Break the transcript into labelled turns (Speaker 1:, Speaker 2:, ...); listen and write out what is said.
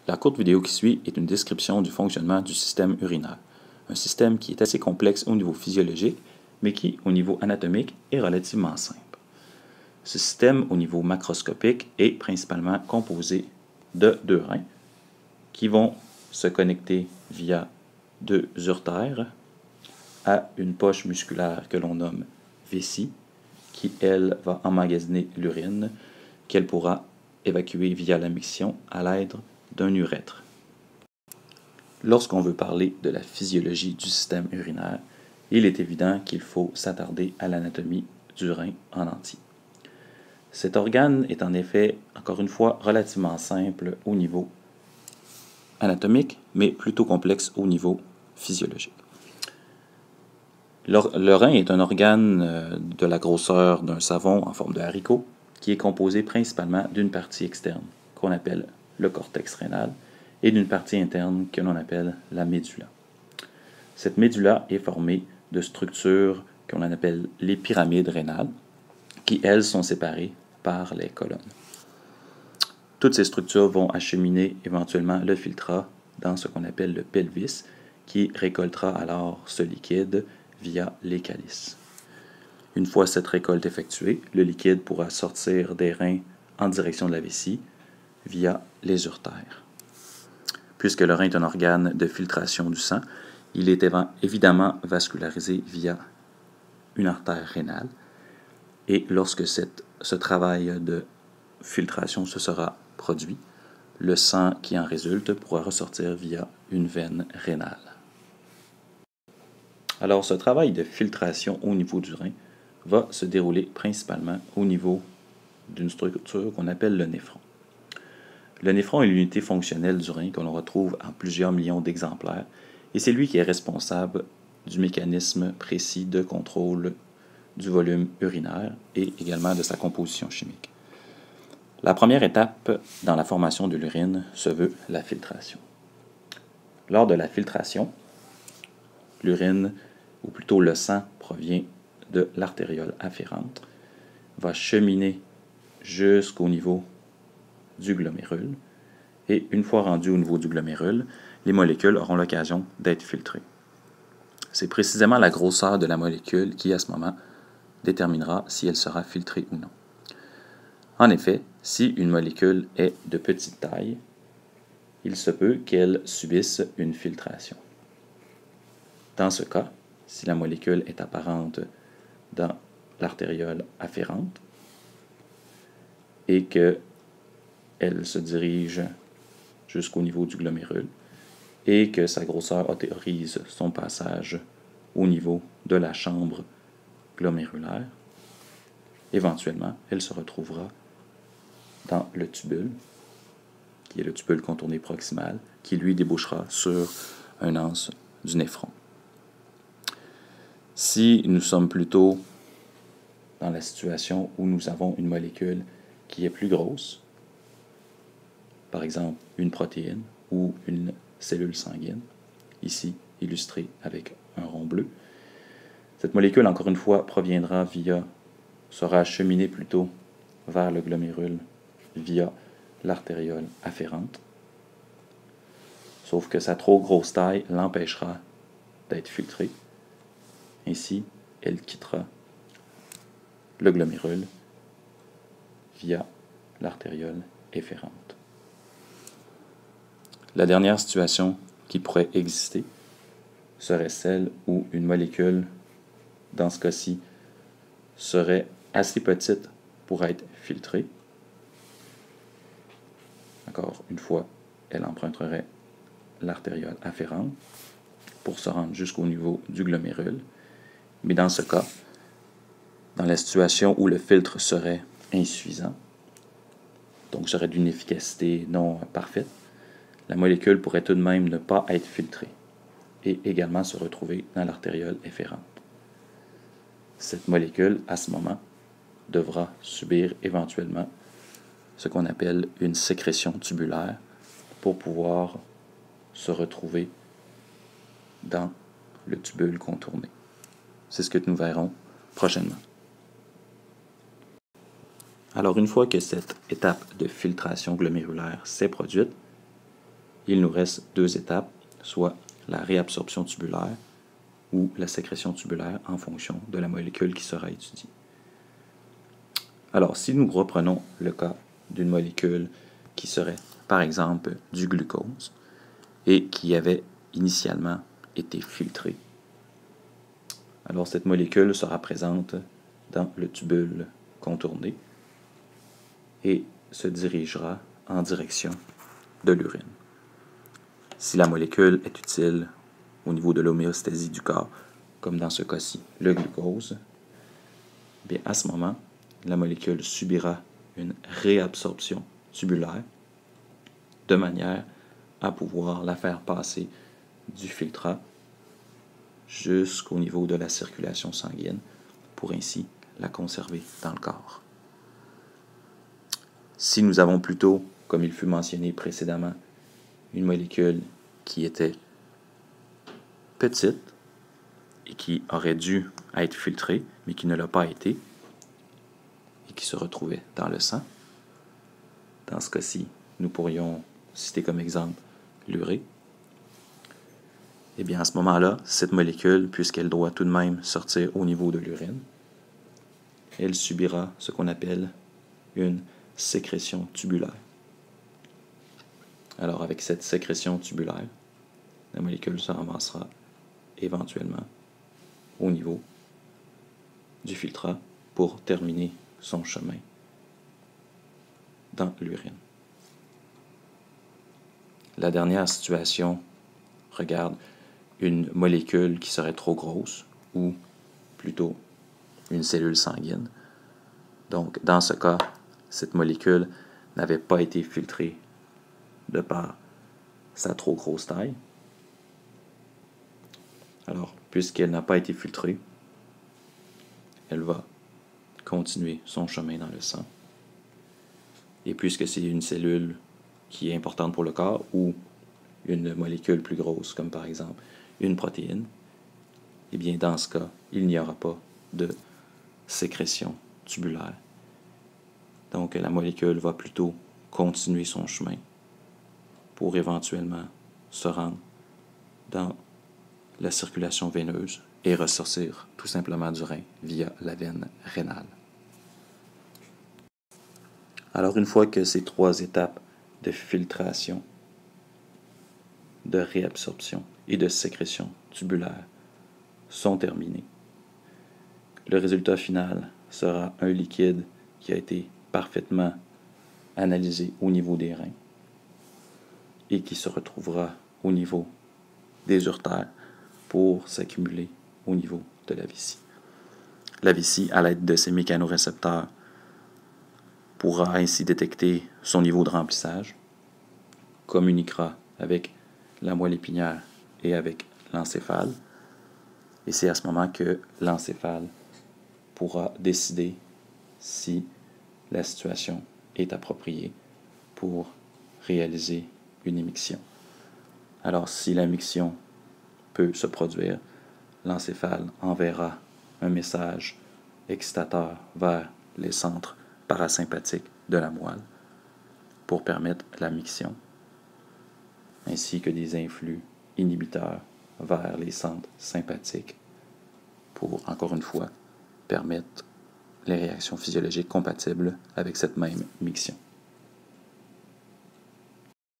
Speaker 1: La courte vidéo qui suit est une description du fonctionnement du système urinaire, un système qui est assez complexe au niveau physiologique, mais qui, au niveau anatomique, est relativement simple. Ce système, au niveau macroscopique, est principalement composé de deux reins qui vont se connecter via deux uretères à une poche musculaire que l'on nomme vessie, qui, elle, va emmagasiner l'urine qu'elle pourra évacuer via la miction à l'aide d'un urètre. Lorsqu'on veut parler de la physiologie du système urinaire, il est évident qu'il faut s'attarder à l'anatomie du rein en entier. Cet organe est en effet, encore une fois, relativement simple au niveau anatomique, mais plutôt complexe au niveau physiologique. Le rein est un organe de la grosseur d'un savon en forme de haricot, qui est composé principalement d'une partie externe, qu'on appelle le cortex rénal, et d'une partie interne que l'on appelle la médula. Cette médula est formée de structures qu'on appelle les pyramides rénales, qui, elles, sont séparées par les colonnes. Toutes ces structures vont acheminer éventuellement le filtrat dans ce qu'on appelle le pelvis, qui récoltera alors ce liquide via les calices. Une fois cette récolte effectuée, le liquide pourra sortir des reins en direction de la vessie via les uretères. Puisque le rein est un organe de filtration du sang, il est évidemment vascularisé via une artère rénale. Et lorsque ce travail de filtration se sera produit, le sang qui en résulte pourra ressortir via une veine rénale. Alors, ce travail de filtration au niveau du rein va se dérouler principalement au niveau d'une structure qu'on appelle le néphron. Le néphron est l'unité fonctionnelle du rein que l'on retrouve en plusieurs millions d'exemplaires, et c'est lui qui est responsable du mécanisme précis de contrôle du volume urinaire et également de sa composition chimique. La première étape dans la formation de l'urine se veut la filtration. Lors de la filtration, l'urine, ou plutôt le sang, provient de l'artériole afférente, va cheminer jusqu'au niveau du glomérule, et une fois rendu au niveau du glomérule, les molécules auront l'occasion d'être filtrées. C'est précisément la grosseur de la molécule qui, à ce moment, déterminera si elle sera filtrée ou non. En effet, si une molécule est de petite taille, il se peut qu'elle subisse une filtration. Dans ce cas, si la molécule est apparente dans l'artériole afférente et qu'elle se dirige jusqu'au niveau du glomérule et que sa grosseur autorise son passage au niveau de la chambre glomérulaire, éventuellement, elle se retrouvera dans le tubule, qui est le tubule contourné proximal, qui lui débouchera sur un anse du néphron. Si nous sommes plutôt dans la situation où nous avons une molécule qui est plus grosse, par exemple une protéine ou une cellule sanguine, ici illustrée avec un rond bleu, cette molécule, encore une fois, sera acheminée plutôt vers le glomérule via l'artériole afférente, sauf que sa trop grosse taille l'empêchera d'être filtrée. Ainsi, elle quittera le glomérule via l'artériole efférente. La dernière situation qui pourrait exister serait celle où une molécule, dans ce cas-ci, serait assez petite pour être filtrée. Encore une fois, elle emprunterait l'artériole afférente pour se rendre jusqu'au niveau du glomérule. Mais dans ce cas, dans la situation où le filtre serait insuffisant, donc serait d'une efficacité non parfaite, la molécule pourrait tout de même ne pas être filtrée et également se retrouver dans l'artériole efférente. Cette molécule, à ce moment, devra subir éventuellement ce qu'on appelle une sécrétion tubulaire pour pouvoir se retrouver dans le tubule contourné. C'est ce que nous verrons prochainement. Alors, une fois que cette étape de filtration glomérulaire s'est produite, il nous reste deux étapes, soit la réabsorption tubulaire ou la sécrétion tubulaire en fonction de la molécule qui sera étudiée. Alors, si nous reprenons le cas d'une molécule qui serait, par exemple, du glucose et qui avait initialement été filtrée, alors cette molécule sera présente dans le tubule contourné et se dirigera en direction de l'urine. Si la molécule est utile au niveau de l'homéostasie du corps, comme dans ce cas-ci, le glucose, bien à ce moment, la molécule subira une réabsorption tubulaire de manière à pouvoir la faire passer du filtrat jusqu'au niveau de la circulation sanguine pour ainsi la conserver dans le corps. Si nous avons plutôt, comme il fut mentionné précédemment, une molécule qui était petite et qui aurait dû être filtrée, mais qui ne l'a pas été, et qui se retrouvait dans le sang, dans ce cas-ci, nous pourrions citer comme exemple l'urée. Eh bien, à ce moment-là, cette molécule, puisqu'elle doit tout de même sortir au niveau de l'urine, elle subira ce qu'on appelle une sécrétion tubulaire. Alors, avec cette sécrétion tubulaire, la molécule se ramassera éventuellement au niveau du filtrat pour terminer son chemin dans l'urine. La dernière situation regarde une molécule qui serait trop grosse ou plutôt une cellule sanguine. Donc, dans ce cas, cette molécule n'avait pas été filtrée de par sa trop grosse taille. Alors, puisqu'elle n'a pas été filtrée, elle va continuer son chemin dans le sang. Et puisque c'est une cellule qui est importante pour le corps ou une molécule plus grosse, comme par exemple une protéine, eh bien, dans ce cas, il n'y aura pas de sécrétion tubulaire. Donc, la molécule va plutôt continuer son chemin pour éventuellement se rendre dans la circulation veineuse et ressortir tout simplement du rein via la veine rénale. Alors, une fois que ces trois étapes de filtration, de réabsorption et de sécrétion tubulaire sont terminées, le résultat final sera un liquide qui a été parfaitement analysé au niveau des reins et qui se retrouvera au niveau des uretères pour s'accumuler au niveau de la vessie. La vessie, à l'aide de ses mécanorécepteurs, pourra ainsi détecter son niveau de remplissage, communiquera avec la moelle épinière et avec l'encéphale, et c'est à ce moment que l'encéphale pourra décider si la situation est appropriée pour réaliser une émiction. Alors, si la miction peut se produire, l'encéphale enverra un message excitateur vers les centres parasympathiques de la moelle pour permettre la miction, ainsi que des influx inhibiteurs vers les centres sympathiques pour, encore une fois, permettre les réactions physiologiques compatibles avec cette même miction.